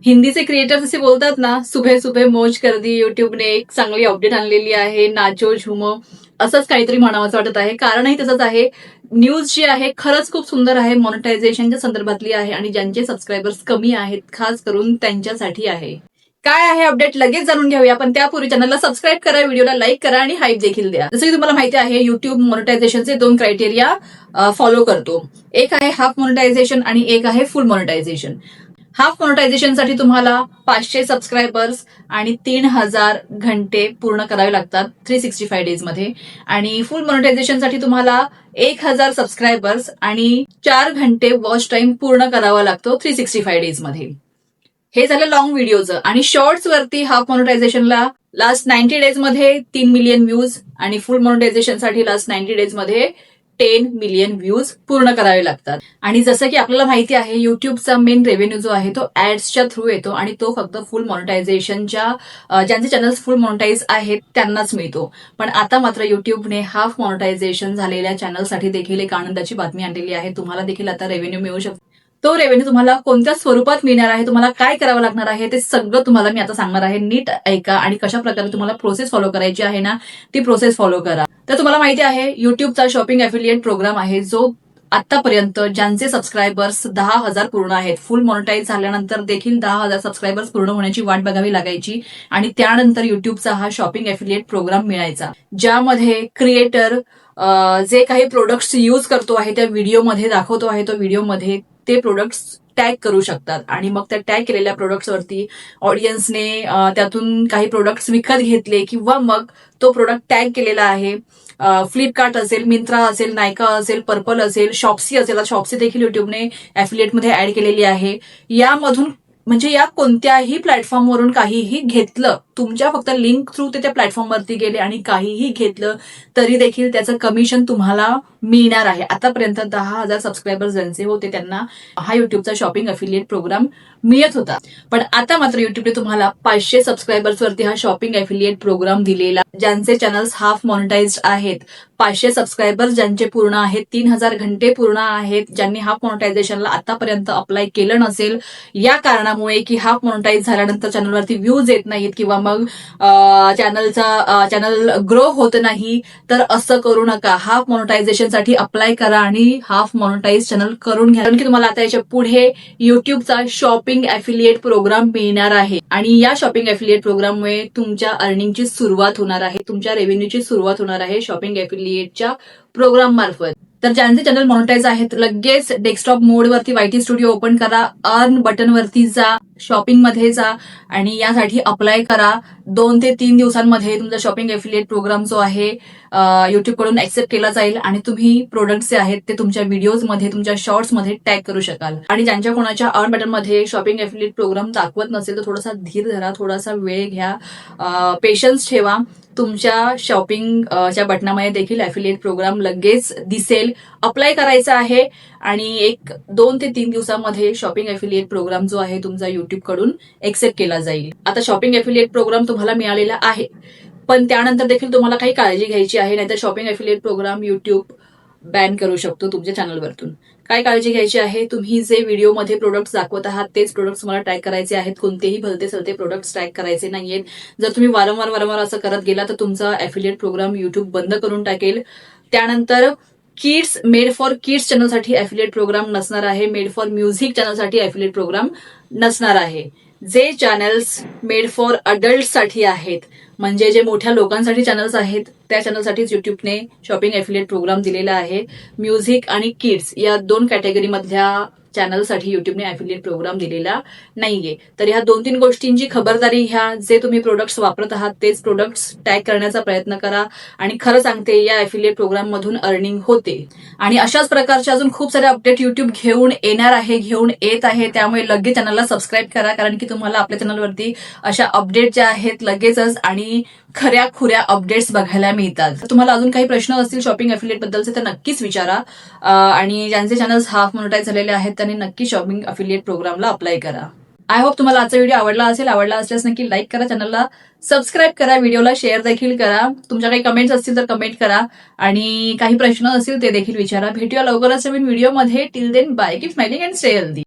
हिंदीचे creators असे बोलतात ना, सुबह सुबह मौज कर दी. युट्यूबने एक चांगली अपडेट आणलेली आहे, नाचो झुमो असंच काहीतरी म्हणावंसं वाटत आहे. कारणही तसंच आहे. न्यूज जी आहे खरंच खूप सुंदर आहे, मॉनिटायझेशनच्या संदर्भातली आहे आणि ज्यांचे सबस्क्रायबर्स कमी आहेत खास करून त्यांच्यासाठी आहे. काय आहे अपडेट लगेच जाणून घेऊया, पण त्यापूर्वी चॅनलला सबस्क्राईब करा, व्हिडिओला लाईक करा आणि हाईप देखील द्या. जसं की तुम्हाला माहिती आहे, युट्यूब मॉनिटायझेशनचे 2 क्रायटेरिया फॉलो करतो. एक आहे हाफ मॉनिटायझेशन आणि एक आहे फुल मॉनिटायझेशन. हाफ मॉनिटायझेशनसाठी तुम्हाला 500 सबस्क्रायबर्स आणि 3000 घंटे पूर्ण करावे लागतात 365 डेजमध्ये. आणि फुल मॉनिटायझेशनसाठी तुम्हाला 1000 सबस्क्रायबर्स आणि 4 घंटे वॉच टाइम पूर्ण करावा लागतो 365 डेजमध्ये. हे झालं लॉंग व्हिडिओचं. आणि शॉर्ट्स वरती हाफ मॉनिटायझेशनला लास्ट 90 डेजमध्ये 3 मिलियन व्ह्यूज आणि फुल मॉनिटायझेशनसाठी लास्ट 90 डेजमध्ये 10 मिलियन व्ह्यूज पूर्ण करावे लागतात. आणि जसं की आपल्याला माहिती आहे, युट्यूबचा मेन रेव्हेन्यू जो आहे तो ऍड्सच्या थ्रू येतो आणि तो फक्त फुल मॉनिटायझेशनच्या ज्यांचे चॅनल्स फुल मॉनिटाईज आहेत त्यांनाच मिळतो. पण आता मात्र युट्यूबने हाफ मॉनिटायझेशन झालेल्या चॅनलसाठी देखील एक आनंदाची बातमी आणलेली आहे. तुम्हाला देखील आता रेव्हेन्यू मिळू शकतो. तो रेव्हेन्यू तुम्हाला कोणत्या स्वरूपात मिळणार आहे, तुम्हाला काय करावं लागणार आहे, ते सगळं तुम्हाला मी आता सांगणार आहे. नीट ऐका आणि कशा प्रकारे तुम्हाला प्रोसेस फॉलो करायची आहे ना, ती प्रोसेस फॉलो करा. तर तुम्हाला माहिती आहे, युट्यूबचा शॉपिंग ॲफिलिएट प्रोग्राम आहे, जो आतापर्यंत ज्यांचे सबस्क्रायबर्स 10,000 पूर्ण आहेत, फुल मॉनिटाईज झाल्यानंतर देखील 10,000 सबस्क्रायबर्स पूर्ण होण्याची वाट बघावी लागायची आणि त्यानंतर युट्यूबचा हा शॉपिंग ॲफिलिएट प्रोग्राम मिळायचा, ज्यामध्ये क्रिएटर जे काही प्रोडक्ट्स यूज करतो आहे त्या व्हिडिओमध्ये दाखवतो आहे, तो व्हिडिओमध्ये ते प्रोडक्ट्स टॅग करू शकतात आणि मग त्या टॅग केलेल्या प्रोडक्ट्सवरती ऑडियन्सने त्यातून काही प्रोडक्ट्स विकत घेतले किंवा मग तो प्रोडक्ट टॅग केलेला आहे. फ्लिपकार्ट असेल, मिंत्रा असेल, नायका असेल, पर्पल असेल, शॉप्सी असेल. शॉप्सी देखील युट्यूबने ॲफिलिएटमध्ये ऍड केलेली आहे. यामधून म्हणजे या कोणत्याही प्लॅटफॉर्मवरून काहीही घेतलं, तुमच्या फक्त लिंक थ्रू ते त्या प्लॅटफॉर्मवरती गेले आणि काहीही घेतलं तरी देखील त्याचं कमिशन तुम्हाला मिळणार आहे. आतापर्यंत 10,000 सबस्क्रायबर्स ज्यांचे होते त्यांना हा युट्यूबचा शॉपिंग अफिलिएट प्रोग्राम मिळत होता. पण आता मात्र युट्यूबने तुम्हाला 500 सबस्क्रायबर्सवरती हा शॉपिंग अफिलिएट प्रोग्राम दिलेला, ज्यांचे चॅनल्स हाफ मॉनिटाईज्ड आहेत, 500 सबस्क्रायबर्स ज्यांचे पूर्ण आहेत, 3000 घंटे पूर्ण आहेत, ज्यांनी हाफ मॉनिटायझेशनला आतापर्यंत अप्लाय केलं नसेल, या कारणामुळे की हाफ मॉनिटाईज झाल्यानंतर चॅनलवरती व्ह्यूज येत नाहीत किंवा मग चॅनल ग्रो होत नाही, तर असं करू नका. हाफ मॉनिटायझेशनसाठी अप्लाय करा आणि हाफ मॉनिटाईज चॅनल करून घ्या, कारण की तुम्हाला आता याच्या पुढे युट्यूबचा शॉपिंग अफिलिएट प्रोग्राम मिळणार आहे आणि या शॉपिंग अफिलिएट प्रोग्राममुळे तुमच्या अर्निंगची सुरुवात होणार आहे, तुमच्या रेव्हेन्यूची सुरुवात होणार आहे शॉपिंग अफिलिएटच्या प्रोग्राम मार्फत. तर ज्यांचे चॅनल मॉनिटाईज आहेत, लगेच डेस्कटॉप मोडवरती वायटी स्टुडिओ ओपन करा, अर्न बटनवरती जा, शॉपिंग मध्ये जा आणि यासाठी अप्लाय करा. 2 ते 3 दिवसांमध्ये तुमचा शॉपिंग अफिलिएट प्रोग्राम जो आहे युट्यूबकडून ऍक्सेप्ट केला जाईल आणि तुम्ही प्रोडक्ट्स जे आहेत ते तुमच्या व्हिडिओजमध्ये, तुमच्या शॉर्ट्समध्ये टॅग करू शकाल. आणि ज्यांच्या कोणाच्या अर्न बटनमध्ये शॉपिंग अफिलिएट प्रोग्राम दाखवत नसेल तर थोडासा धीर धरा, थोडासा वेळ घ्या, पेशन्स ठेवा. तुमच्या शॉपिंगच्या बटनामध्ये देखील अफिलिएट प्रोग्राम लगेच दिसेल. अप्लाय करायचा आहे आणि 2 ते 3 दिवसामध्ये शॉपिंग अफिलिएट प्रोग्राम जो आहे तुमचा युट्यूबकडून एक्सेप्ट केला जाईल. आता शॉपिंग अफिलिएट प्रोग्राम तुम्हाला मिळालेला आहे, पण त्यानंतर देखील तुम्हाला काही काळजी घ्यायची आहे, नाहीतर shopping affiliate programme YouTube ban करू शकतो तुमच्या चॅनलवरतून. काय काळजी घ्यायची आहे, तुम्ही जे व्हिडिओमध्ये प्रोडक्ट्स दाखवत आहात तेच प्रोडक्ट्स तुम्हाला टॅग करायचे आहेत, कोणतेही भलते सलते प्रोडक्ट्स टॅग करायचे नाहीयेत. जर तुम्ही वारंवार असं करत गेला तर तुमचा अफिलिएट प्रोग्राम युट्यूब बंद करून टाकेल. त्यानंतर किड्स, मेड फॉर किड्स चॅनलसाठी अफिलिएट प्रोग्राम नसणार आहे, मेड फॉर म्युझिक चॅनलसाठी अफिलिएट प्रोग्राम नसणार आहे. जे चॅनल्स मेड फॉर अडल्टसाठी आहेत, म्हणजे जे मोठ्या लोकांसाठी चॅनल्स आहेत, त्या चॅनलसाठीच युट्यूबने शॉपिंग अफिलिएट प्रोग्राम दिलेला आहे. म्युझिक आणि किड्स या 2 कॅटेगरीमधल्या चॅनलसाठी युट्यूबने अफिलिएट प्रोग्राम दिलेला नाहीये. तर ह्या 2-3 गोष्टींची खबरदारी घ्या. जे तुम्ही प्रोडक्ट्स वापरत आहात तेच प्रोडक्ट्स टॅग करण्याचा प्रयत्न करा. आणि खरं सांगते, या अफिलिएट प्रोग्राम मधून अर्निंग होते. आणि अशाच प्रकारचे अजून खूप सारे अपडेट युट्यूब घेऊन येणार आहे, घेऊन येत आहे. त्यामुळे लगेच चॅनलला सबस्क्राईब करा, कारण की तुम्हाला आपल्या चॅनलवरती अशा अपडेट ज्या आहेत लगेचच आणि खऱ्या खुऱ्या अपडेट्स बघायला मिळतात. तुम्हाला अजून काही प्रश्न असतील शॉपिंग अफिलिएट बद्दलचे तर नक्कीच विचारा. आणि ज्यांचे चॅनल्स हाफ मॉनिटाईज झालेले आहेत त्यांनी नक्की शॉपिंग अफिलिएट प्रोग्रामला अप्लाय करा. आय होप तुम्हाला आजचा व्हिडिओ आवडला असेल. आवडला असल्यास नक्की लाईक करा, चॅनलला सबस्क्राईब करा, व्हिडिओला शेअर देखील करा. तुमच्या काही कमेंट्स असतील तर कमेंट करा आणि काही प्रश्न असतील ते देखील विचारा. भेटूया लवकरच नवीन व्हिडिओमध्ये. Till then bye, keep smiling and stay healthy.